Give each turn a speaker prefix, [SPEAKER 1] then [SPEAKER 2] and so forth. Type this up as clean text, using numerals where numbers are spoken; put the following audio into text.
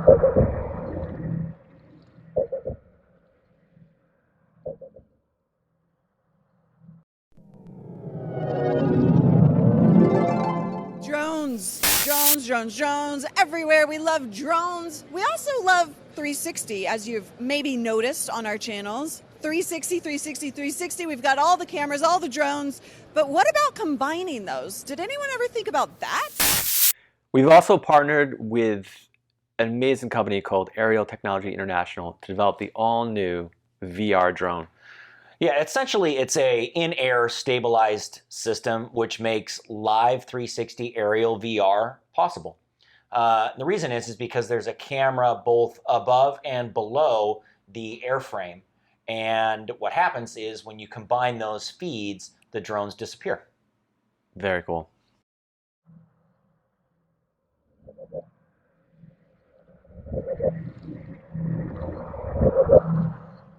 [SPEAKER 1] Drones, drones, drones, drones, everywhere. We love drones. We also love 360, as you've maybe noticed on our channels. 360, 360, 360. We've got all the cameras, all the drones. But what about combining those? Did anyone ever think about that?
[SPEAKER 2] We've also partnered with an amazing company called Aerial Technology International to develop the all-new VR drone.
[SPEAKER 3] Yeah, essentially it's a in-air stabilized system which makes live 360 aerial VR possible. The reason is because there's a camera both above and below the airframe. And what happens is when you combine those feeds, the drones disappear.
[SPEAKER 2] Very cool.